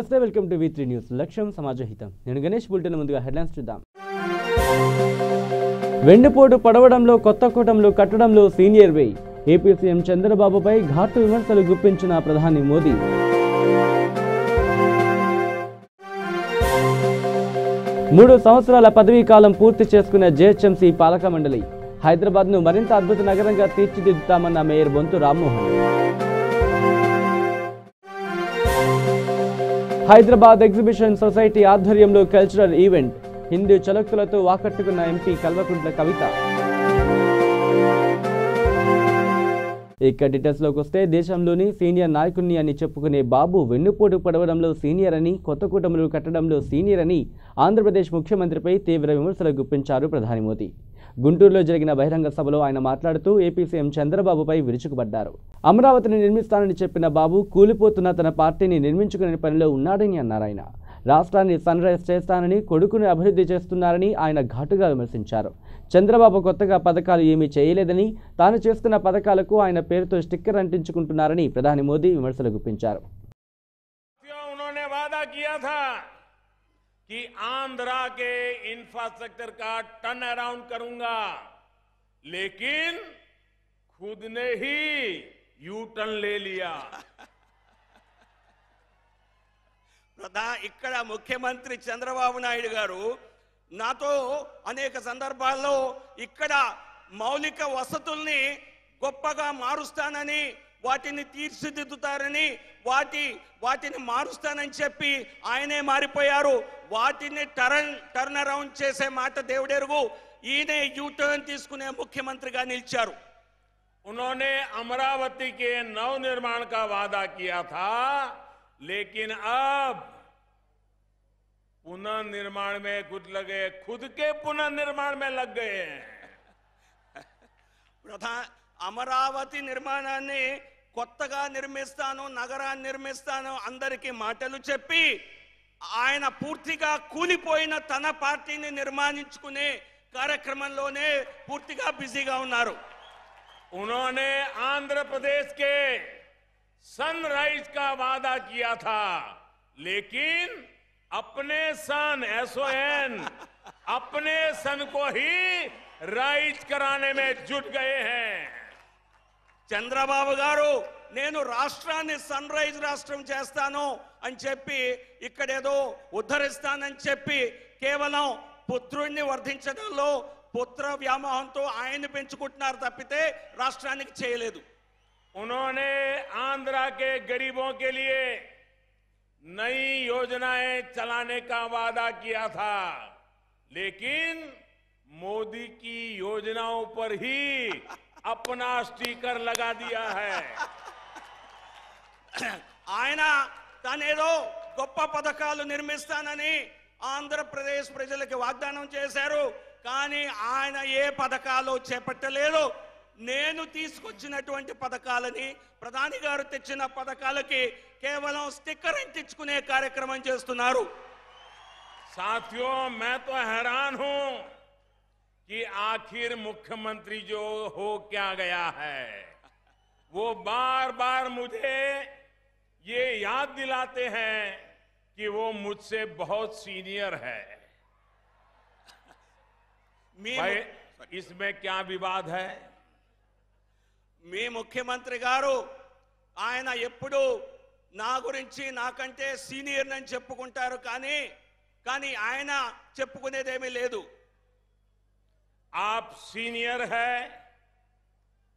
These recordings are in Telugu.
నమస్తే వెల్కమ్ టు V3 న్యూస్ లక్ష్యం సమాజహితం నేను గణేష్ బులెటిన్ ముందుగా హెడ్లైన్స్ చూద్దాం వెండిపోటు పడవడంలో కొత్త కూటములు కట్టడంలో సీనియర్ వే ఏపీ సీఎం చంద్రబాబుపై ఘాటు విమర్శలు గుప్పించిన ప్రధాని మోదీ మూడు సంవత్సరాల పదవీ కాలం పూర్తి చేసుకున్న జేహెచ్ఎంసీ పాలక మండలి హైదరాబాద్ను మరింత అద్భుత నగరంగా తీర్చిదిద్దుతామన్న mayor Bonthu Rammohan Hyderabad exhibition society ఆధ్వర్యంలో కల్చరల్ ఈవెంట్ హిందూ చలక్కులతో వాకట్టుకున్న ఎంపీ కల్వకుంట్ల కవిత ఇక డీటెయిల్స్లోకి వస్తే దేశంలోని సీనియర్ నాయకుడిని అని చెప్పుకునే బాబు వెన్నుపోటు పడవడంలో సీనియర్ అని కొత్త కూటములు కట్టడంలో సీనియర్ అని ఆంధ్రప్రదేశ్ ముఖ్యమంత్రిపై తీవ్ర విమర్శలు గుప్పించారు ప్రధాని మోదీ గుంటూరులో జరిగిన బహిరంగ సభలో ఆయన మాట్లాడుతూ ఏపీ సీఎం చంద్రబాబుపై విరుచుకుపడ్డారు అమరావతిని నిర్మిస్తానని చెప్పిన బాబు కూలిపోతున్న తన పార్టీని నిర్మించుకునే పనిలో ఉన్నాడని అన్నారు ఆయన రాష్ట్రాన్ని సన్ రైజ్ చేస్తానని కొడుకుని అభివృద్ధి చేస్తున్నారని ఆయన ఘాటుగా విమర్శించారు చంద్రబాబు కొత్తగా పథకాలు ఏమీ చేయలేదని తాను చేస్తున్న పథకాలకు ఆయన పేరుతో స్టిక్కర్ అంటించుకుంటున్నారని ప్రధాని మోదీ విమర్శలు గుప్పించారు कि आंध्रा के इंफ्रास्ट्रक्चर का टर्न अराउंड करूंगा लेकिन खुद ने ही यू टर्न ले लिया ఇక్కడ ముఖ్యమంత్రి చంద్రబాబు నాయుడు గారు నాతో అనేక సందర్భాల్లో ఇక్కడ మౌలిక వసతుల్ని గొప్పగా మారుస్తానని వాటిని తీర్చిదిద్దుతారని వాటిని మారుస్తానని చెప్పి ఆయనే మారిపోయారు వాటిని టర్న్ అరౌండ్ చేసే మాట దేవుడెరుగు ఈయనే యూ టర్న్ తీసుకునే ముఖ్యమంత్రిగా నిలిచారు उन्होंने अमरावती के नवनिर्माण का वादा किया था लेकिन अब पुनर्निर्माण में कुछ लगे खुद के पुनर्निर्माण में लग गए అమరావతి నిర్మాణాన్ని కొత్తగా నిర్మిస్తాను నగరాన్ని నిర్మిస్తాను అందరికీ మాటలు చెప్పి ఆయన పూర్తిగా కూలిపోయిన తన పార్టీని నిర్మాణించుకునే కార్యక్రమంలోనే పూర్తిగా బిజీగా ఉన్నారు उन्होंने आंध्र प्रदेश के सनराइज का वादा किया था लेकिन अपने सन SON अपने सन को ही राइज कराने में जुट गए हैं చంద్రబాబు గారు నేను రాష్ట్రాన్ని సన్ రైజ్ రాష్ట్రం చేస్తాను అని చెప్పి ఇక్కడేదో ఉద్ధరిస్తానని చెప్పి కేవలం పుత్రుణ్ణి వర్ధించడంలో పుత్ర వ్యామోహంతో ఆయన్ని పెంచుకుంటున్నారు తప్పితే రాష్ట్రానికి చేయలేదు उन्होंने आंध्रा के गरीबों के लिए नई योजनाएं चलाने का वादा किया था लेकिन मोदी की योजनाओं पर ही अपना स्टिकर लगा दिया है ఆయన తనేదో గొప్ప పథకాలు నిర్మిస్తానని ఆంధ్రప్రదేశ్ ప్రజలకు వాగ్దానం చేశారు కానీ ఆయన ఏ పథకాలు చేపట్టలేదు నేను తీసుకొచ్చినటువంటి పథకాలని ప్రధాని గారు తెచ్చిన పథకాలకి కేవలం స్టిక్కర్ అంటించుకునే కార్యక్రమం చేస్తున్నారు साथियों मैं तो हैरान हूं कि आखिर मुख्यमंत्री जो हो क्या गया है वो बार बार मुझे ये याद दिलाते हैं कि वो मुझसे बहुत सीनियर है भाई इसमें क्या विवाद है మీ ముఖ్యమంత్రి గారు ఆయన ఎప్పుడు నా గురించి నాకంటే సీనియర్ అని చెప్పుకుంటారు కానీ ఆయన చెప్పుకునేదేమీ లేదు आप सीनियर है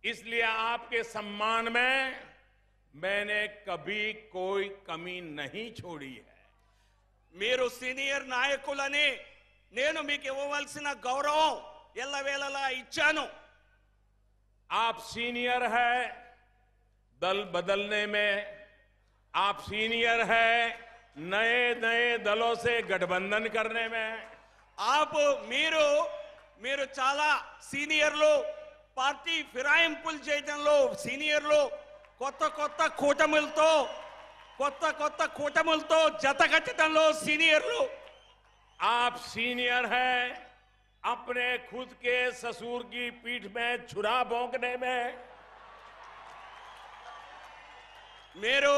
इसलिए आपके सम्मान में मैंने कभी कोई कमी नहीं छोड़ी है మీరు సీనియర్ నాయకులని నేను మీకు ఇవ్వవలసిన గౌరవం ఎల్లవేళలా ఇచ్చాను आप सीनियर है दल बदलने में आप सीनियर है नए नए दलों से गठबंधन करने में आप మీరు చాలా సీనియర్లు పార్టీ ఫిరాయింపులు చేయడంలో సీనియర్లు కొత్త కూటములతో జతకట్టడంలో సీనియర్లు आप सीनियर है अपने खुद के ससुर की पीठ में छुरा भोंकने में మీరు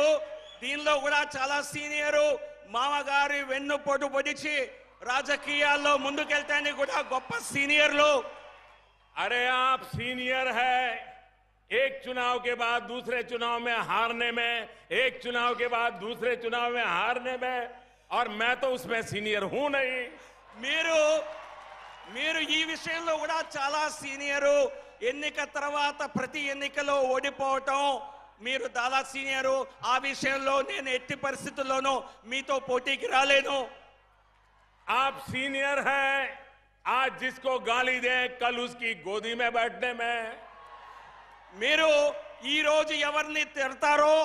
దీనిలో కూడా చాలా సీనియర్ మామగారి వెన్నుపోటు పొడిచి రాజకీయాల్లో ముందుకెళ్తానికి కూడా గొప్ప సీనియర్లు. अरे आप सीनियर है, एक चुनाव के बाद दूसरे चुनाव में हारने में, एक चुनाव के बाद दूसरे चुनाव में हारने में, और मैं तो उसमें सीनियर हूं नहीं. మీరు ఈ విషయంలో కూడా చాలా సీనియరు. ఎన్నిక తర్వాత ప్రతి ఎన్నికలో ఓడిపోవటం మీరు చాలా సీనియరు. ఆ విషయంలో నేను ఎట్టి పరిస్థితుల్లోనూ మీతో పోటీకి రాలేను. आप सीनियर हैं, आज जिसको गाली दे कल उसकी गोदी में बैठने में. మీరు ఈ రోజు ఎవరిని తిడతారో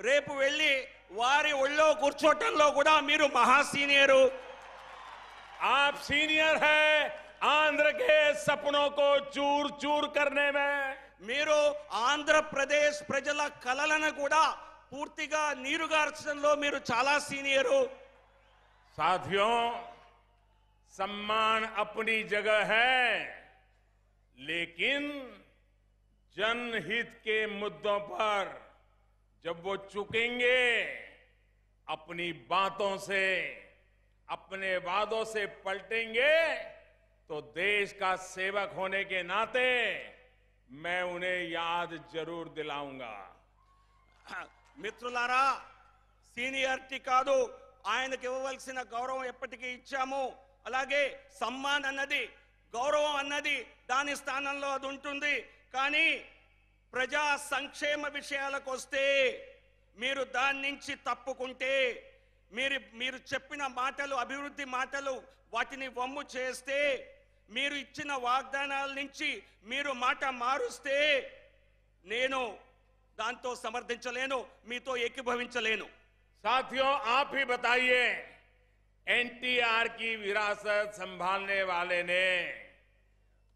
రేపు వెళ్ళి వారి ఒళ్ళో కూర్చోటంలో కూడా మీరు మహా సీనియరు. आप सीनियर हैं आंध्र के सपनों को चूर चूर करने में. మీరు ఆంధ్రప్రదేశ్ ప్రజల కలలను కూడా పూర్తిగా నీరుగార్చడంలో మీరు చాలా సీనియరు. साथियों, सम्मान अपनी जगह है, लेकिन जनहित के मुद्दों पर जब वो चुकेंगे, अपनी बातों से, अपने वादों से पलटेंगे, तो देश का सेवक होने के नाते मैं उन्हें याद जरूर दिलाऊंगा. మిత్రులారా, సీనియారిటీ కాదు, ఆయనకు ఇవ్వవలసిన గౌరవం ఎప్పటికీ ఇచ్చాము. అలాగే సమ్మాన్ అన్నది, గౌరవం అన్నది దాని స్థానంలో అది ఉంటుంది. కానీ ప్రజా సంక్షేమ విషయాలకు వస్తే మీరు దాని నుంచి తప్పుకుంటే, మీరు చెప్పిన మాటలు, అభివృద్ధి మాటలు, వాటిని వమ్ము చేస్తే, మీరు ఇచ్చిన వాగ్దానాల నుంచి మీరు మాట మారుస్తే నేను దాంతో సమర్థించలేను, మీతో ఏకీభవించలేను. साथियों, आप ही बताइए, एनटीआर की विरासत संभालने वाले ने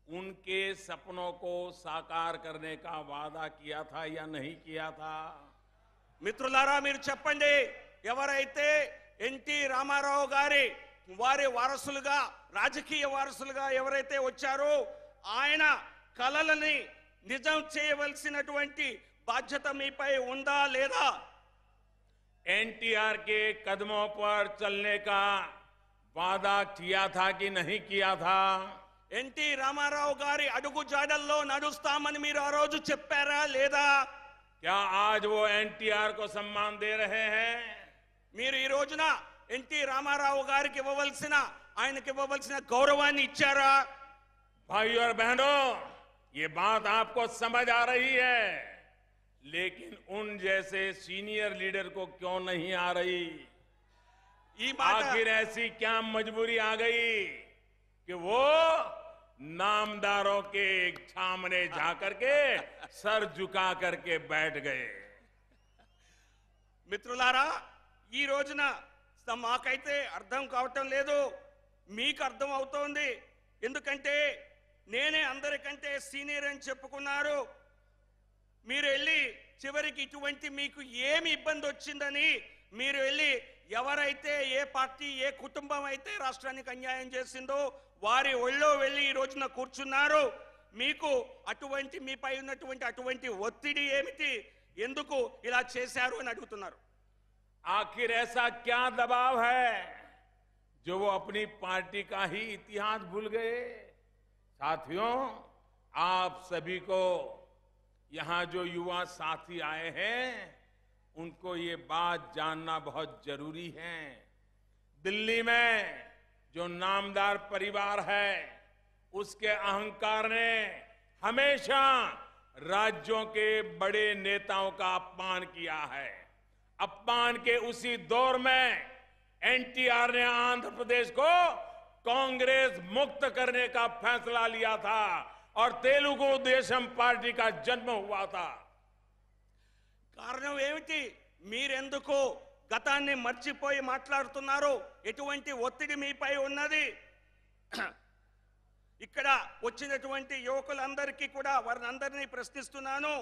उनके सपनों को साकार करने का वादा किया था या नहीं किया था? మిత్రులారా, మీరు చెప్పండి, ఎవరైతే ఎన్టీ రామారావు గారి వారి వారసులుగా, రాజకీయ వారసులుగా ఎవరైతే వచ్చారో ఆయన కలలని నిజం చేయవలసినటువంటి బాధ్యత మీపై ఉందా లేదా? एनटीआर के कदमों पर चलने का वादा किया था कि नहीं किया था? ఎన్టీ రామారావు గారి అడుగు జాడల్లో నడుస్తామని మీరు ఆ రోజు చెప్పారా లేదా? क्या आज वो एनटीआर को सम्मान दे रहे हैं? మీరు ఈ రోజున ఎన్టీ రామారావు గారికి ఇవ్వవలసిన, ఆయనకి ఇవ్వవలసిన గౌరవాన్ని ఇచ్చారా? भाइयों और बहनों, ये बात आपको समझ आ रही है, लेकिन उन जैसे सीनियर लीडर को क्यों नहीं आ रही? ఈ మాట आखिर ऐसी क्या मजबूरी आ गई कि वो नामदारों के सामने जाकर के सर झुका करके बैठ गए? మిత్రులారా, ఈ రోజున మాకైతే అర్థం కావటం లేదు, మీకు అర్థం అవుతోంది. ఎందుకంటే నేనే అందరికంటే సీనియర్ అని చెప్పుకున్నారు. మీరు వెళ్ళి చివరికి ఇటువంటి మీకు ఏమి ఇబ్బంది వచ్చిందని మీరు వెళ్ళి ఎవరైతే, ఏ పార్టీ, ఏ కుటుంబం అయితే రాష్ట్రానికి అన్యాయం చేసిందో వారి ఒళ్ళో వెళ్ళి ఈ రోజున కూర్చున్నారు. మీకు అటువంటి, మీపై ఉన్నటువంటి అటువంటి ఒత్తిడి ఏమిటి, ఎందుకు ఇలా చేశారు అని అడుగుతున్నారు. आखिर ऐसा क्या दबाव है जो वो अपनी पार्टी का ही इतिहास भूल गए? साथियों, आप सभी को, यहां जो युवा साथी आए हैं, उनको ये बात जानना बहुत जरूरी है. दिल्ली में जो नामदार परिवार है, उसके अहंकार ने हमेशा राज्यों के बड़े नेताओं का अपमान किया है. अपमान के उसी दौर में एनटीआर ने आंध्र प्रदेश को कांग्रेस मुक्त करने का फैसला लिया था और तेलुगु देशम पार्टी का जन्म हुआ था. కారణం ఏమిటి? మీరెందుకు గతాన్ని మర్చిపోయి మాట్లాడుతున్నారు? ఎటువంటి ఒత్తిడి మీపై ఉన్నది? ఇక్కడ వచ్చినటువంటి యువకులందరికీ కూడా వారందరినీ ప్రశ్నిస్తున్నాను.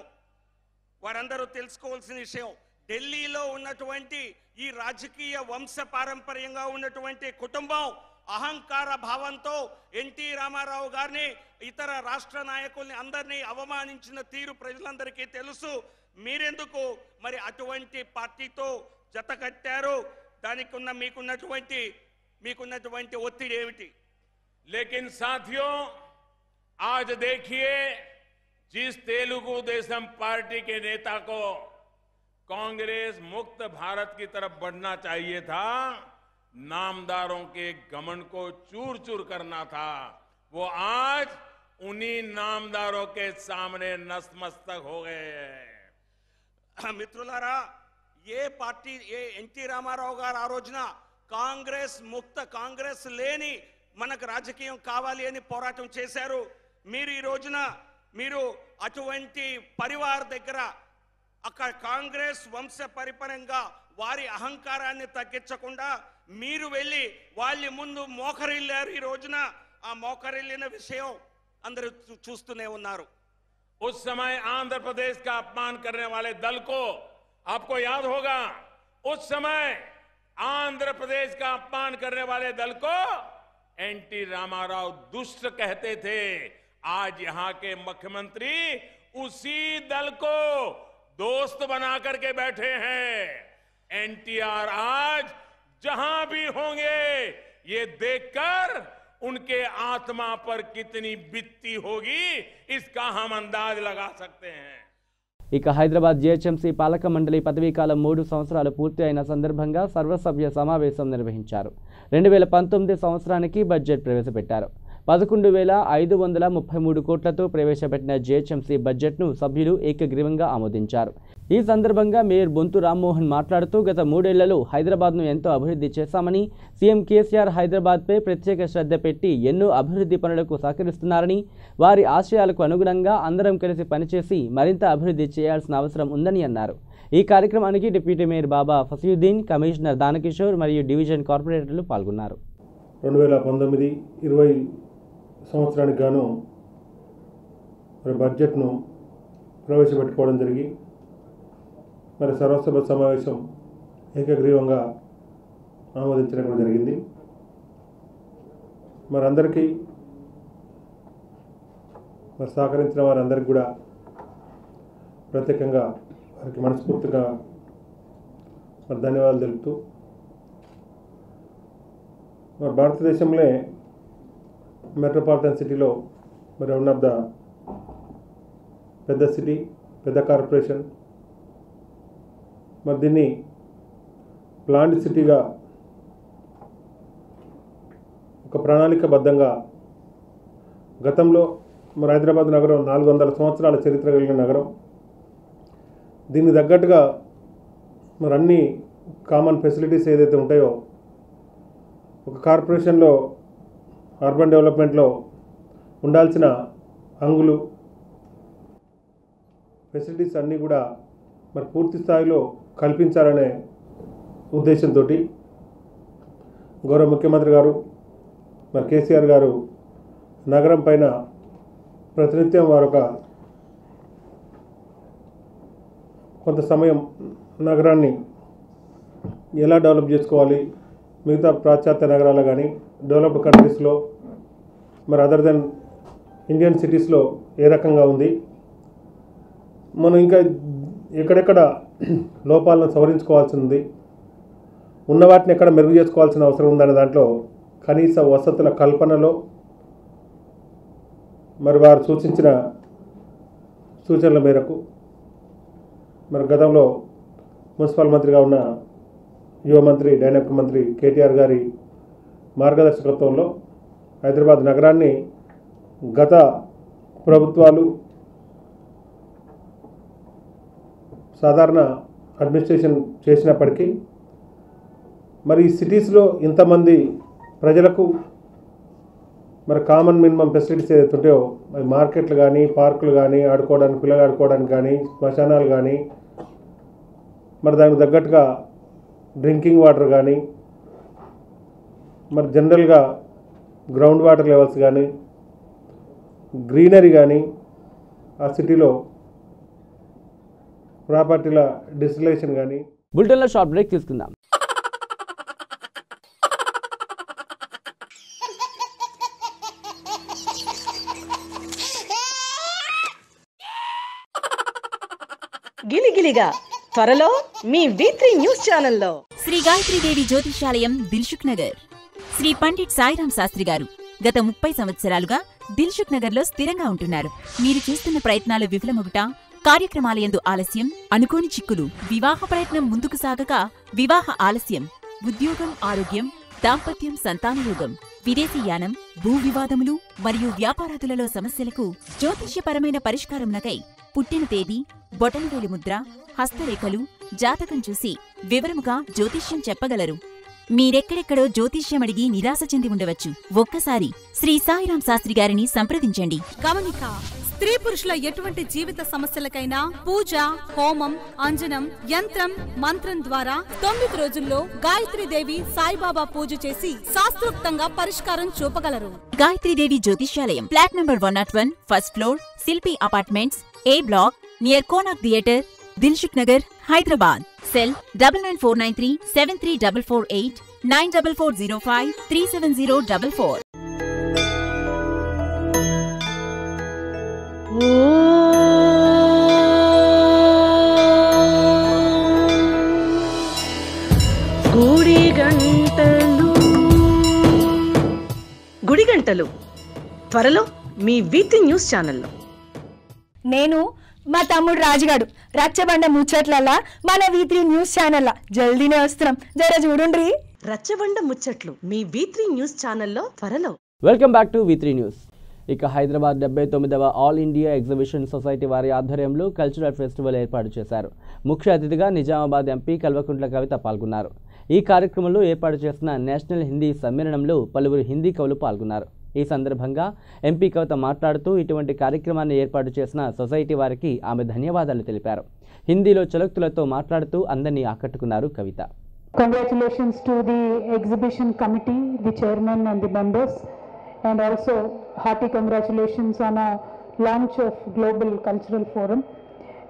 వారందరూ తెలుసుకోవాల్సిన విషయం, ఢిల్లీలో ఉన్నటువంటి ఈ రాజకీయ వంశ పారంపర్యంగా ఉన్నటువంటి కుటుంబం అహంకార భావంతో ఎన్టీ రామారావు గారిని, ఇతర రాష్ట్ర నాయకుల్ని అందరినీ అవమానించిన తీరు ప్రజలందరికీ తెలుసు. మీరెందుకు మరి అటువంటి పార్టీతో జత కట్టారు? దానికి మీకున్నటువంటి ఒత్తిడి ఏమిటి? लेकिन साथियों, आज देखिए, जिस तेलुगु देशम पार्टी के नेता को कांग्रेस मुक्त भारत की तरफ बढ़ना चाहिए था, नामदारों के घमंड को चूर चूर करना था, वो आज उन्हीं नामदारों के सामने नतमस्तक हो गए हैं। మిత్రులారా, ఏ పార్టీ ఎన్టీ రామారావు గారు ఆ రోజున కాంగ్రెస్ లేని మనకు రాజకీయం కావాలి అని పోరాటం చేశారు. మీరు ఈ రోజున అటువంటి పరివార్ దగ్గర అక్కడ కాంగ్రెస్ వంశ పరిపరంగా వారి అహంకారాన్ని తగ్గించకుండా మీరు వెళ్ళి వాళ్ళ ముందు మోకరిల్లారు. ఈ రోజున ఆ మోకరిల్లిన విషయం అందరూ చూస్తూనే ఉన్నారు. उस समय आंध्र प्रदेश का अपमान करने वाले दल को आपको याद होगा, उस समय आंध्र प्रदेश का अपमान करने वाले दल को एनटी रामाराव दुष्ट कहते थे. आज यहां के मुख्यमंत्री उसी दल को दोस्त बना करके बैठे हैं. एनटीआर आज जहां भी होंगे, ये देखकर उनके आत्मा पर कितनी बीतती होगी, इसका हम अंदाज लगा सकते हैं. ఇక హైదరాబాద్ జీహెచ్ఎంసీ పాలక మండలి పదవీకాలం 3 సంవత్సరాలు పూర్తి అయిన సందర్భంగా సర్వసభ్య సమావేశం నిర్వహించారు. 2019 సంవత్సరానికి బడ్జెట్ ప్రవేశపెట్టారు. 11,533 కోట్లతో ప్రవేశపెట్టిన జీహెచ్ఎంసీ బడ్జెట్ను సభ్యులు ఏకగ్రీవంగా ఆమోదించారు. ఈ సందర్భంగా మేయర్ బొంతు రామ్మోహన్ మాట్లాడుతూ గత 3 ఏళ్లలో హైదరాబాద్ను ఎంతో అభివృద్ధి చేశామని, సీఎం కేసీఆర్ హైదరాబాద్పై ప్రత్యేక శ్రద్ధ పెట్టి ఎన్నో అభివృద్ధి పనులకు సహకరిస్తున్నారని, వారి ఆశయాలకు అనుగుణంగా అందరం కలిసి పనిచేసి మరింత అభివృద్ధి చేయాల్సిన అవసరం ఉందని అన్నారు. ఈ కార్యక్రమానికి డిప్యూటీ మేయర్ బాబా ఫసీయుద్దీన్, కమిషనర్ దానకిషోర్ మరియు డివిజన్ కార్పొరేటర్లు పాల్గొన్నారు. 2019-20 సంవత్సరానికి గాను బడ్జెట్ను ప్రవేశపెట్టుకోవడం జరిగి సర్వసభ సమావేశం ఏకగ్రీవంగా ఆమోదించడం కూడా జరిగింది. అందరికీ సహకరించిన వారందరికీ కూడా ప్రత్యేకంగా వారికి మనస్ఫూర్తిగా ధన్యవాదాలు తెలుపుతూ, భారతదేశంలో మెట్రోపాలిటన్ సిటీలో వన్ ఆఫ్ ద పెద్ద సిటీ, పెద్ద కార్పొరేషన్, దీన్ని ప్లాంట్ సిటీగా ఒక ప్రణాళికబద్ధంగా గతంలో హైదరాబాద్ నగరం 400 సంవత్సరాల చరిత్ర కలిగిన నగరం. దీనికి తగ్గట్టుగా అన్ని కామన్ ఫెసిలిటీస్ ఏదైతే ఉంటాయో ఒక కార్పొరేషన్లో అర్బన్ డెవలప్మెంట్లో ఉండాల్సిన హంగులు, ఫెసిలిటీస్ అన్నీ కూడా పూర్తి స్థాయిలో కల్పించాలనే ఉద్దేశంతో గౌరవ ముఖ్యమంత్రి గారు కేసీఆర్ గారు నగరం పైన ప్రతినిత్యం వారు కొంత సమయం నగరాన్ని ఎలా డెవలప్ చేసుకోవాలి, మిగతా పాశ్చాత్య నగరాలు కానీ డెవలప్డ్ కంట్రీస్లో అదర్ దెన్ ఇండియన్ సిటీస్లో ఏ రకంగా ఉంది, మనం ఇంకా ఎక్కడెక్కడ లోపాలను సవరించుకోవాల్సి ఉంది, ఉన్న వాటిని ఎక్కడ మెరుగు చేసుకోవాల్సిన అవసరం ఉందనే దాంట్లో కనీస వసతుల కల్పనలో వారు సూచించిన సూచనల మేరకు గతంలో మున్సిపల్ మంత్రిగా ఉన్న యువ మంత్రి, డైనామిక్ మంత్రి కేటీఆర్ గారి మార్గదర్శకత్వంలో హైదరాబాద్ నగరాన్ని గత ప్రభుత్వాలు సాధారణ అడ్మినిస్ట్రేషన్ చేసినప్పటికీ ఈ సిటీస్లో ఇంతమంది ప్రజలకు కామన్ మినిమం ఫెసిలిటీస్ ఏదైతే ఉంటాయో మార్కెట్లు కానీ, పార్కులు కానీ, ఆడుకోవడానికి, పిల్లలు ఆడుకోవడానికి కానీ, శ్మశానాలు కానీ, దానికి తగ్గట్టుగా డ్రింకింగ్ వాటర్ కానీ, జనరల్గా గ్రౌండ్ వాటర్ లెవెల్స్ కానీ, గ్రీనరీ కానీ, ఆ సిటీలో ప్రాపర్టీల డిస్టిలేషన్ కానీ. బులెటిన్లో షార్ట్ బ్రేక్ తీసుకుందాం. గిలిగిలిగా త్వరలో మీ V3 న్యూస్ ఛానల్లో శ్రీ గాయత్రీదేవి జ్యోతిషాలయం దిల్సుఖ్ నగర్. శ్రీ పండిట్ సాయిరాం శాస్త్రి గారు గత 30 సంవత్సరాలుగా దిల్సుఖ్ నగర్లో స్థిరంగా ఉంటున్నారు. మీరు చేస్తున్న ప్రయత్నాలు విఫలమగుట, కార్యక్రమాలయందు ఆలస్యం, అనుకోని చిక్కులు, వివాహ ప్రయత్నం ముందుకు సాగక వివాహ ఆలస్యం, ఉద్యోగం, ఆరోగ్యం, దాంపత్యం, సంతానయోగం, విదేశీయానం, భూ వివాదములు మరియు వ్యాపారాదులలో సమస్యలకు జ్యోతిష్యపరమైన పరిష్కారమునకై పుట్టిన తేదీ, బొటనవేలు ముద్ర, హస్తరేఖలు, జాతకం చూసి వివరముగా జ్యోతిష్యం చెప్పగలరు. మీరెక్కడెక్కడో జ్యోతిష్యం అడిగి నిరాశ చెంది ఉండవచ్చు. ఒక్కసారి శ్రీ సాయిరాం శాస్త్రి గారిని సంప్రదించండి. గమనిక: స్త్రీ పురుషుల ఎటువంటి జీవిత సమస్యలకైనా పూజ, హోమం, అంజనం, యంత్రం, మంత్రం ద్వారా 9 రోజుల్లో గాయత్రీదేవి సాయిబాబా పూజ చేసి శాస్త్రోక్తంగా పరిష్కారం చూపగలరు. గాయత్రీదేవి జ్యోతిష్యాలయం, flat number 101, first floor, Shilpi apartments, A block, near Konark theatre, Dilsukh Nagar, Hyderabad. Cell 9949373448, 9405370444. గుడిగంటలు త్వరలో మీ వీతి న్యూస్ ఛానల్లో. నేను మా తమ్ముడు రాజుగాడు రచ్చబండ ముచ్చట్లలా మన వీత్రి న్యూస్ ఛానల్ జల్దీనే వస్తున్నాం, జర చూడుండ్రి. రచ్చబండ ముచ్చట్లు మీ వీత్రి న్యూస్ ఛానల్లో త్వరలో. Welcome back to V three news. ఇక హైదరాబాద్ 79వ ఆల్ ఇండియా ఎగ్జిబిషన్ సొసైటీ వారి ఆధ్వర్యంలో కల్చరల్ ఫెస్టివల్ ఏర్పాటు చేశారు. ముఖ్య అతిథిగా నిజామాబాద్ ఎంపీ కల్వకుంట్ల కవిత పాల్గొన్నారు. ఈ కార్యక్రమంలో ఏర్పాటు చేసిన నేషనల్ హిందీ సమ్మేళనంలో పలువురు హిందీ కవులు పాల్గొన్నారు. ఈ సందర్భంగా ఎంపీ కవిత మాట్లాడుతూ ఇటువంటి కార్యక్రమాన్ని ఏర్పాటు చేసిన సొసైటీ వారికి ఆమె ధన్యవాదాలు తెలిపారు. హిందీలో చలోక్తులతో మాట్లాడుతూ అందరినీ ఆకట్టుకున్నారు కవిత. Congratulations to the exhibition committee, the chairman and the members, and also hearty congratulations on a launch of Global Cultural Forum.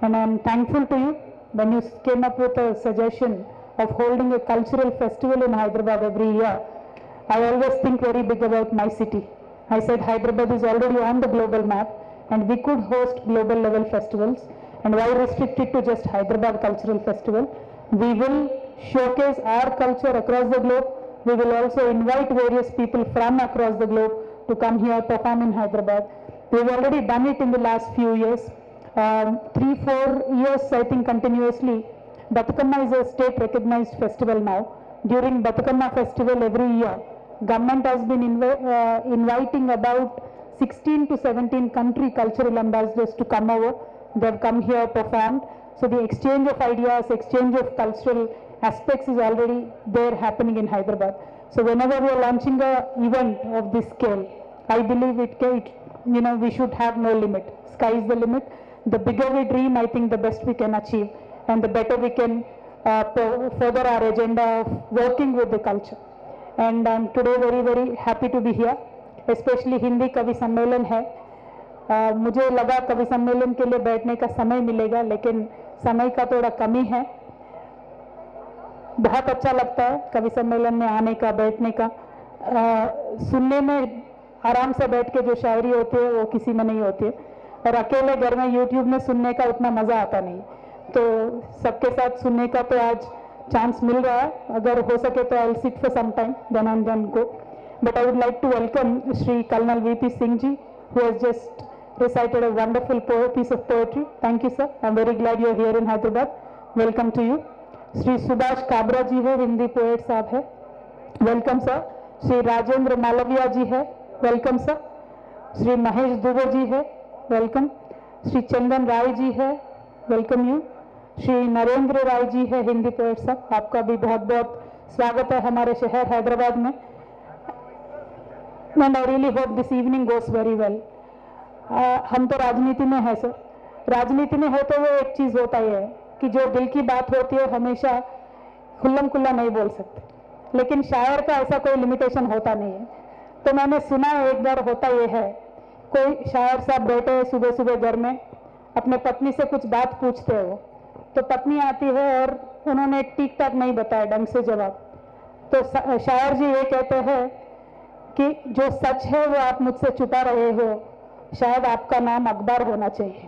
And I am thankful to you when you came up with a suggestion of holding a cultural festival in Hyderabad every year. I always think very big about my city. I said Hyderabad is already on the global map and we could host global level festivals, and why restrict it to just Hyderabad Cultural Festival? We will showcase our culture across the globe. We will also invite various people from across the globe to come here, perform in Hyderabad. We've already done it in the last few years. 3-4 years I think continuously. Bathukamma is a state recognized festival now. During Bathukamma festival every year, government has been inviting about 16 to 17 country cultural ambassadors to come over. They've come here, performed. So the exchange of ideas, exchange of cultural aspects is already there happening in Hyderabad. So whenever we are launching a event of this scale, I believe we should have no limit. Sky is the limit. The bigger we dream, I think the best we can achieve, and the better we can further our agenda of working with the culture. And I'm today very, very happy to be here, especially Hindi Kavi Sammelan hai. मुझे लगा कवि सम्मेलन के लिए बैठने का समय मिलेगा, लेकिन समय का थोड़ा कमी है. बहुत अच्छा लगता है कवि सम्मेलन में आने का, बैठने का. सुनने में आराम से बैठ के जो शायरी होती है वो किसी में नहीं होती है, और अकेले घर में यूट्यूब में सुनने का उतना मज़ा आता नहीं. तो सबके साथ सुनने का तो आज चांस मिल रहा है. अगर हो सके तो I will sit for some time, then and then go. But I would like to welcome Shri colonel VP Singh ji, who has just recited a wonderful piece of poetry. Thank you, sir. I'm very glad you are here in Hyderabad. Welcome to you. Shri Subhash Kabra ji hai, Hindi poet साहब है. Welcome, sir. Shri Rajendra Malaviya ji है. Welcome, sir. Shri Mahesh Dubey ji है. Welcome. Shri Chandan Rai ji है. Welcome you. Shri Narendra Rai ji है, हिंदी पोएट साहब. आपका भी बहुत बहुत स्वागत है हमारे शहर हैदराबाद में. And I really hope this evening goes very well. हम तो राजनीति में है सर. राजनीति में होते हुए एक चीज़ होता ही है कि जो दिल की बात होती है हमेशा खुल्लम खुल्ला नहीं बोल सकते, लेकिन शायर का ऐसा कोई लिमिटेशन होता नहीं है. तो मैंने सुना है एक बार होता ये है, कोई शायर साहब बैठे सुबह सुबह घर में, अपने पत्नी से कुछ बात पूछते हो, तो पत्नी आती है और उन्होंने ठीक ठाक नहीं बताया ढंग से जवाब. तो शायर जी ये कहते हैं कि जो सच है वो आप मुझसे छुपा रहे हो, शायद आपका नाम अखबार होना चाहिए.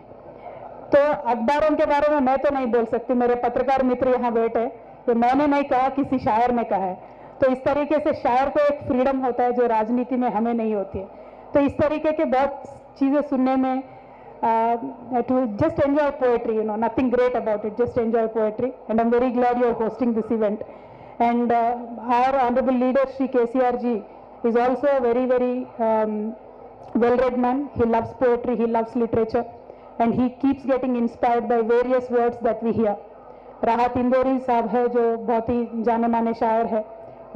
तो अखबारों के बारे में मैं तो नहीं बोल सकती, मेरे पत्रकार मित्र यहाँ बैठे, ये मैंने नहीं कहा, किसी शायर ने कहा है। तो इस तरीके से शायर को एक फ्रीडम होता है जो राजनीति में हमें नहीं होती है। तो इस तरीके के बहुत चीज़ें सुनने में to just enjoy poetry, you know, nothing great about it, just enjoy poetry. And I'm very glad you're hosting this event. And our honorable leader Shri KCR ji is also a very, very well-read man. He loves poetry, he loves literature, and he keeps getting inspired by various words that we hear. राहत इंदौरी साहब है जो बहुत ही जाने माने शायर है,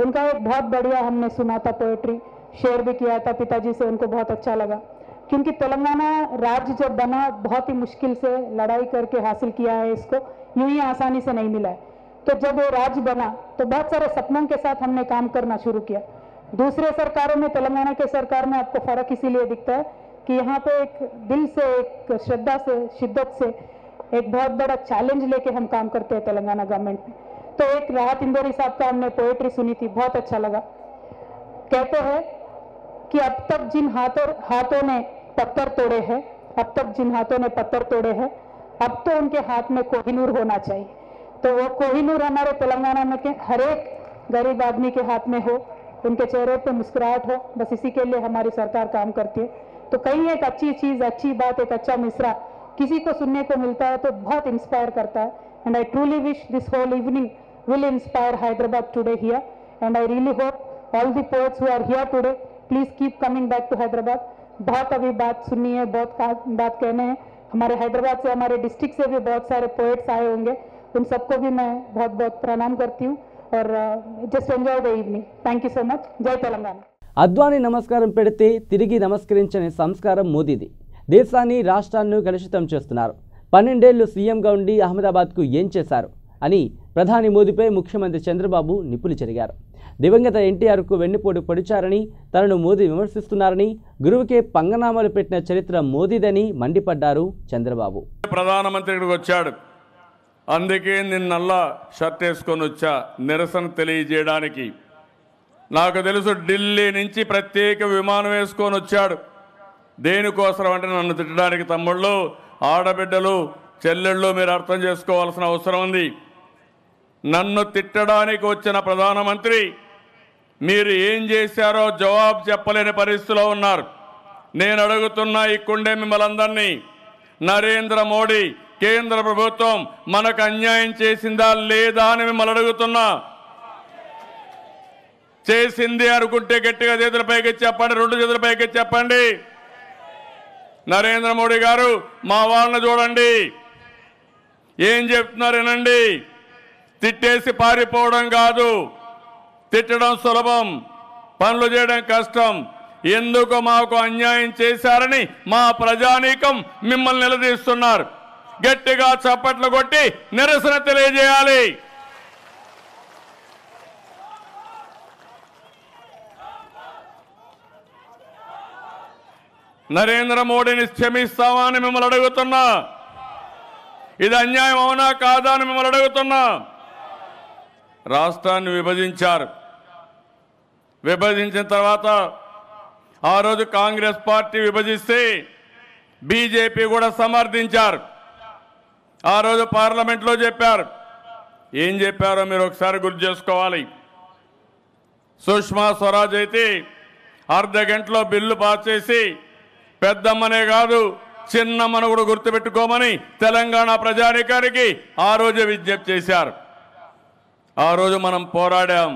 उनका एक बहुत बढ़िया हमने सुना था पोएट्री, शेयर भी किया था पिताजी से, उनको बहुत अच्छा लगा। क्योंकि तेलंगाना राज्य जब बना बहुत ही मुश्किल से लड़ाई करके हासिल किया है, इसको यूं ही आसानी से नहीं मिला है। तो जब ये राज्य बना तो बहुत सारे सपनों के साथ हमने काम करना शुरू किया। दूसरे सरकारों में, तेलंगाना के सरकार में आपको फर्क इसीलिए दिखता है कि यहाँ पे एक दिल से, एक श्रद्धा से, शिद्दत से एक बहुत बड़ा चैलेंज लेके हम काम करते हैं तेलंगाना गवर्नमेंट में। तो एक राहत इंदौरी साहब का हमने पोएट्री सुनी थी, बहुत अच्छा लगा। कहते हैं कि अब तक जिन हाथों ने पत्थर तोड़े हैं, अब तक जिन हाथों ने पत्थर तोड़े हैं, अब तो उनके हाथ में कोहिनूर होना चाहिए। तो वो कोहिनूर हमारे तेलंगाना में के हर एक गरीब आदमी के हाथ में हो, उनके चेहरे पे मुस्कुराहट हो, बस इसी के लिए हमारी सरकार काम करती है। तो कहीं एक अच्छी चीज़, अच्छी बात, एक अच्छा मिसरा किसी को सुनने को मिलता है तो बहुत इंस्पायर करता है। And I truly wish this whole evening will inspire Hyderabad today here, and I really hope all the poets who are here today please keep coming back to Hyderabad. बहुत अभी बात सुननी है, बहुत बात कहने हैं। हमारे हैदराबाद से, हमारे डिस्ट्रिक्ट से भी बहुत सारे पोएट्स आए होंगे, उन सबको भी मैं बहुत बहुत प्रणाम करती हूँ। और just enjoy the evening. Thank you so much. జై తెలంగాణ। అద్వానీ నమస్కారం పెడితే తిరిగి నమస్కరించని సంస్కారం మోదీది. దేశాన్ని రాష్ట్రాన్ని కలుషితం చేస్తున్నారు. 12 ఏళ్లు సీఎంగా ఉండి అహ్మదాబాద్కు ఏం చేశారు అని ప్రధాని మోదీపై ముఖ్యమంత్రి చంద్రబాబు నిప్పులు చెరిగారు. దివంగత ఎన్టీఆర్కు వెన్నుపోటు పొడిచారని, తనను మోదీ విమర్శిస్తున్నారని, గురువుకే పంగనామాలు పెట్టిన చరిత్ర మోదీదని మండిపడ్డారు చంద్రబాబు. ప్రధానమంత్రికి వచ్చాడు, అందుకే నిన్నల్లా షర్ట్ వేసుకొని వచ్చా నిరసన తెలియజేయడానికి. నాకు తెలుసు ఢిల్లీ నుంచి ప్రత్యేక విమానం వేసుకొని వచ్చాడు. దేనికోసం అంటే నన్ను తిట్టడానికి. తమ్ముళ్ళు, ఆడబిడ్డలు, చెల్లెళ్ళు, మీరు అర్థం చేసుకోవాల్సిన అవసరం ఉంది. నన్ను తిట్టడానికి వచ్చిన ప్రధానమంత్రి మీరు ఏం చేశారో జవాబు చెప్పలేని పరిస్థితిలో ఉన్నారు. నేను అడుగుతున్నా ఇక్కడే మిమ్మల్ని అందరినీ, నరేంద్ర మోడీ కేంద్ర ప్రభుత్వం మనకు అన్యాయం చేసిందా లేదా అని మిమ్మల్ని అడుగుతున్నా. చేసింది అనుకుంటే గట్టిగా చేతుల పైకి చెప్పండి, 2 చేతుల పైకి చెప్పండి. నరేంద్ర మోడీ గారు మా వాళ్ళని చూడండి, ఏం చెప్తున్నారు వినండి. తిట్టేసి పారిపోవడం కాదు, తిట్టడం సులభం, పనులు చేయడం కష్టం. ఎందుకు మాకు అన్యాయం చేశారని మా ప్రజానీకం మిమ్మల్ని నిలదీస్తున్నారు. గట్టిగా చప్పట్లు కొట్టి నిరసన తెలియజేయాలి. నరేంద్ర మోడీని క్షమిస్తామా అని మిమ్మల్ని అడుగుతున్నా. ఇది అన్యాయం అవునా కాదా అని మిమ్మల్ని అడుగుతున్నా. రాష్ట్రాన్ని విభజించారు. విభజించిన తర్వాత ఆ రోజు కాంగ్రెస్ పార్టీ విభజిస్తే బీజేపీ కూడా సమర్థించారు. ఆ రోజు పార్లమెంట్లో చెప్పారు. ఏం చెప్పారో మీరు ఒకసారి గుర్తు చేసుకోవాలి. సుష్మా స్వరాజ్ అయితే అర్ధ గంటలో బిల్లు పాస్ చేసి పెద్దమ్మనే కాదు చిన్నమ్మను కూడా గుర్తుపెట్టుకోమని తెలంగాణ ప్రజానీకానికి ఆ రోజు విజ్ఞప్తి చేశారు. ఆ రోజు మనం పోరాడాం.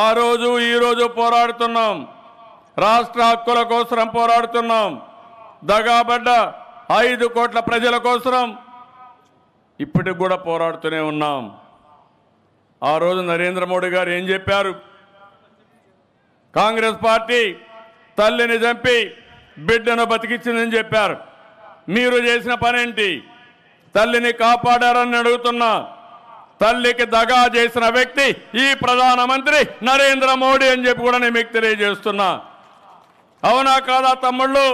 ఆ రోజు ఈ రోజు పోరాడుతున్నాం. రాష్ట్ర హక్కుల కోసం పోరాడుతున్నాం. దగాబడ్డ 5 కోట్ల ప్రజల కోసం ఇప్పటికి కూడా పోరాడుతూనే ఉన్నాం. ఆ రోజు నరేంద్ర మోడీ గారు ఏం చెప్పారు? కాంగ్రెస్ పార్టీ తల్లిని చంపి బిడ్డను బతికించిందని చెప్పారు. మీరు చేసిన పనేంటి? తల్లిని కాపాడారని అడుగుతున్నా. తల్లికి దగా చేసిన వ్యక్తి ఈ ప్రధానమంత్రి నరేంద్ర మోడీ అని చెప్పి కూడా నేను మీకు తెలియజేస్తున్నా. అవునా కాదా తమ్ముళ్ళు?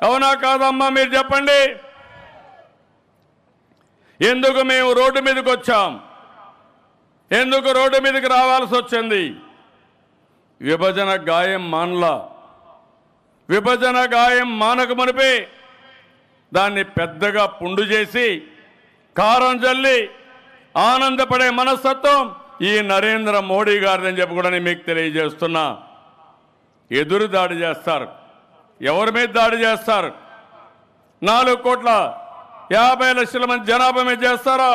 అవునా కాదమ్మా? మీరు చెప్పండి. ఎందుకు మేము రోడ్డు మీదకి వచ్చాం? ఎందుకు రోడ్డు మీదకి రావాల్సి వచ్చింది? విభజన గాయం మానలా. విభజన గాయం మానక మునిపే దాన్ని పెద్దగా పుండు చేసి కారం జల్లి ఆనందపడే మనస్తత్వం ఈ నరేంద్ర మోడీ గారిని చెప్పి కూడా నేను మీకు తెలియజేస్తున్నా. ఎదురు దాడి చేస్తారు. ఎవరి మీద దాడి చేస్తారు? 4,50,00,000 మంది జనాభా మీద చేస్తారా?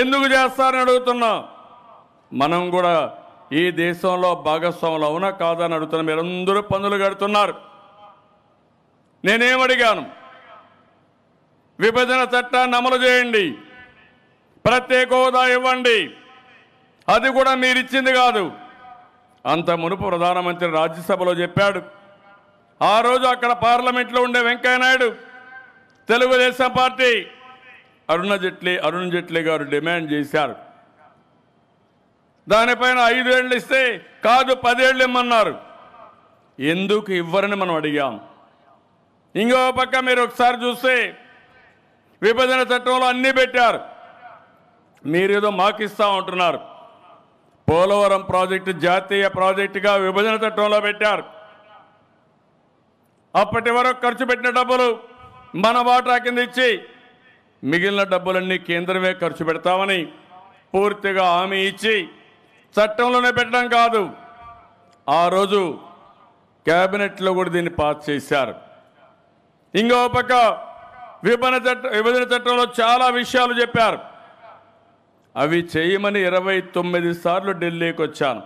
ఎందుకు చేస్తారని అడుగుతున్నా. మనం కూడా ఈ దేశంలో భాగస్వాములు అవునా కాదని అడుగుతున్నా. మీరందరూ పన్నులు కడుతున్నారు. నేనేమడిగాను? విభజన చట్టాన్ని అమలు చేయండి, ప్రత్యేక హోదా ఇవ్వండి. అది కూడా మీరు ఇచ్చింది కాదు. అంత మునుపు ప్రధానమంత్రి రాజ్యసభలో చెప్పాడు. ఆ రోజు అక్కడ పార్లమెంట్లో ఉండే వెంకయ్యనాయుడు, తెలుగుదేశం పార్టీ అరుణ్ జైట్లీ గారు డిమాండ్ చేశారు. దానిపైన 5 ఏళ్ళు ఇస్తే కాదు 10 ఏళ్ళు ఇమ్మన్నారు. ఎందుకు ఇవ్వరని మనం అడిగాం. ఇంకో పక్క మీరు ఒకసారి చూస్తే విభజన చట్టంలో అన్నీ పెట్టారు. మీరేదో మాకిస్తా ఉంటున్నారు. పోలవరం ప్రాజెక్టు జాతీయ ప్రాజెక్టుగా విభజన చట్టంలో పెట్టారు. అప్పటి వరకు ఖర్చు పెట్టిన డబ్బులు మన వాటా కింద ఇచ్చి మిగిలిన డబ్బులన్నీ కేంద్రమే ఖర్చు పెడతామని పూర్తిగా హామీ ఇచ్చి చట్టంలోనే పెట్టడం కాదు, ఆ రోజు కేబినెట్లో కూడా దీన్ని పాస్ చేశారు. ఇంకో పక్క విభజన చట్టంలో చాలా విషయాలు చెప్పారు. అవి చేయమని 29 సార్లు ఢిల్లీకి వచ్చాను.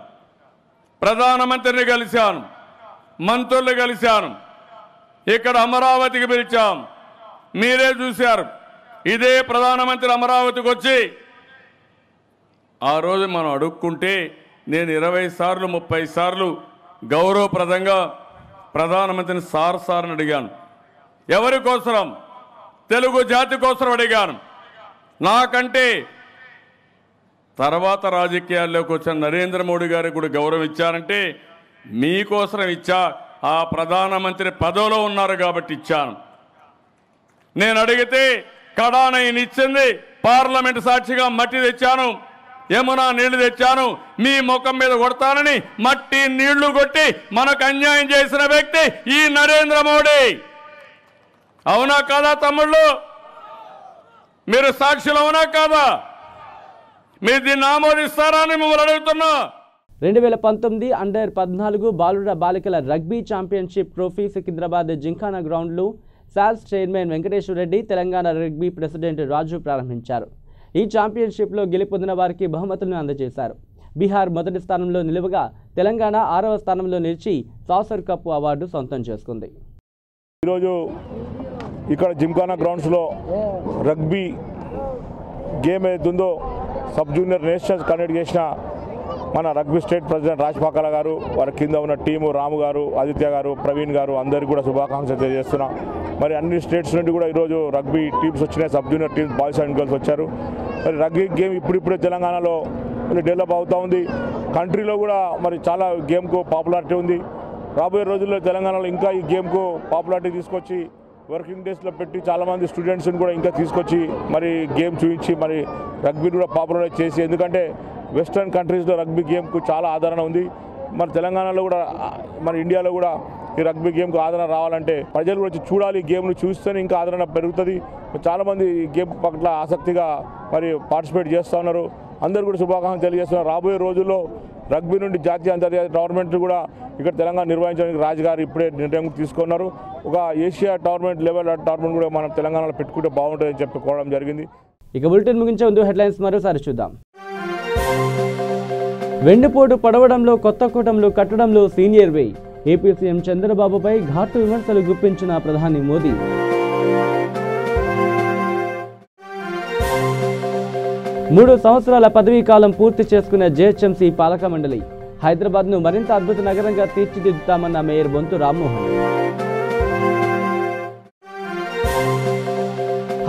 ప్రధానమంత్రిని కలిశాను, మంత్రులు కలిశాను. ఇక్కడ అమరావతికి పిలిచాం. మీరే చూశారు. ఇదే ప్రధానమంత్రి అమరావతికి వచ్చి ఆ రోజు మనం అడుక్కుంటే నేను 20 సార్లు 30 సార్లు గౌరవప్రదంగా ప్రధానమంత్రిని సార్ని అడిగాను. ఎవరి కోసరం? తెలుగు జాతి కోసం అడిగాను. నాకంటే తర్వాత రాజకీయాల్లోకి వచ్చిన నరేంద్ర మోడీ గారికి కూడా గౌరవం ఇచ్చారంటే మీకోసం ఇచ్చా. ఆ ప్రధానమంత్రి పదవిలో ఉన్నారు కాబట్టి ఇచ్చాను. నేను అడిగితే కడానయినిచ్చింది. పార్లమెంట్ సాక్షిగా మట్టి తెచ్చాను, యమునా నీళ్లు తెచ్చాను, మీ ముఖం మీద కొడతానని మట్టి నీళ్లు కొట్టి మనకు అన్యాయం చేసిన వ్యక్తి ఈ నరేంద్ర మోడీ. అవునా కాదా తమ్ముళ్ళు? మీరు సాక్షులు అవునా కాదా? మీరు దీన్ని ఆమోదిస్తారా అని మిమ్మల్ని అడుగుతున్నా. 2019 అండర్-14 బాలుర బాలికల rugby championship trophy Secunderabad Gymkhana గ్రౌండ్లో సాల్స్ chairman Venkateswara Reddy, Telangana rugby president Raju ప్రారంభించారు. ఈ ఛాంపియన్షిప్లో గెలుపొందిన వారికి బహుమతులను అందజేశారు. బీహార్ మొదటి స్థానంలో నిలువగా తెలంగాణ 6వ స్థానంలో నిలిచి సాసర్ కప్ అవార్డు సొంతం చేసుకుంది. ఈరోజు ఇక్కడ జింకానా గ్రౌండ్స్లో రగ్బీ గేమ్ ఏదైతుందో సబ్ జూనియర్ నేషనల్స్ కండక్ట్ చేసిన మన రగ్బీ స్టేట్ ప్రెసిడెంట్ రాజ్పాకాల గారు, వారి కింద ఉన్న టీము రాము గారు, ఆదిత్య గారు, ప్రవీణ్ గారు అందరికీ కూడా శుభాకాంక్షలు తెలియజేస్తున్నా. మరి అన్ని స్టేట్స్ నుండి కూడా ఈరోజు రగ్బీ టీమ్స్ వచ్చినాయి. Sub junior teams boys and girls వచ్చారు. మరి రగ్బీ గేమ్ ఇప్పుడిప్పుడే తెలంగాణలో డెవలప్ అవుతూ ఉంది. కంట్రీలో కూడా మరి చాలా గేమ్కు పాపులారిటీ ఉంది. రాబోయే రోజుల్లో తెలంగాణలో ఇంకా ఈ గేమ్కు పాపులారిటీ తీసుకొచ్చి వర్కింగ్ డేస్లో పెట్టి చాలామంది స్టూడెంట్స్ని కూడా ఇంకా తీసుకొచ్చి మరి గేమ్ చూపించి మరి రగ్బీని కూడా పాపులరైజ్ చేసి, ఎందుకంటే వెస్ట్రన్ కంట్రీస్లో రగ్బీ గేమ్కు చాలా ఆదరణ ఉంది. మరి తెలంగాణలో కూడా మన ఇండియాలో కూడా ఈ రగ్బీ గేమ్కు ఆదరణ రావాలంటే ప్రజలు కూడా వచ్చి చూడాలి. గేమ్ను చూస్తేనే ఇంకా ఆదరణ పెరుగుతుంది. చాలామంది ఈ గేమ్ పట్ల ఆసక్తిగా మరి పార్టిసిపేట్ చేస్తూ ఉన్నారు. అందరూ కూడా శుభాకాంక్షలు తెలియజేస్తున్నారు. రాబోయే రోజుల్లో రగ్బీ నుండి జాతీయ అంతర్జాతీయ టోర్నమెంట్ కూడా ఇక్కడ తెలంగాణ నిర్వహించడానికి రాజుగారు ఇప్పుడే నిర్ణయం తీసుకున్నారు. ఒక ఏషియా టోర్నమెంట్ లెవెల్ టోర్నమెంట్ కూడా మనం తెలంగాణలో పెట్టుకుంటే బాగుంటుందని చెప్పి కోవడం జరిగింది. ఇక బులెటిన్ ముగించే ముందు హెడ్లైన్స్ మరోసారి చూద్దాం. వెన్నుపోటు పడవడంలో కొత్త కూటములు కట్టడంలో సీనియర్ వే. ఏపీ సీఎం చంద్రబాబుపై ఘాటు విమర్శలు గుప్పించిన ప్రధాని మోదీ. మూడు సంవత్సరాల పదవీ కాలం పూర్తి చేసుకున్న జేహెచ్ఎంసీ పాలక మండలి. హైదరాబాద్ను మరింత అద్భుత నగరంగా తీర్చిదిద్దుతామన్న mayor Bonthu Rammohan.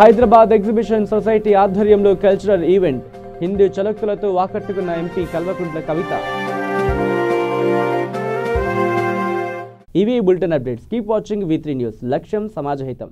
Hyderabad exhibition society ఆధ్వర్యంలో కల్చరల్ ఈవెంట్. హిందూ చలోక్తులతో వాకట్టుకున్న ఎంపీ కల్వకుంట్ల కవిత. ఇవి bulletin updates. Keep watching V3 news. లక్ష్యం సమాజహితం.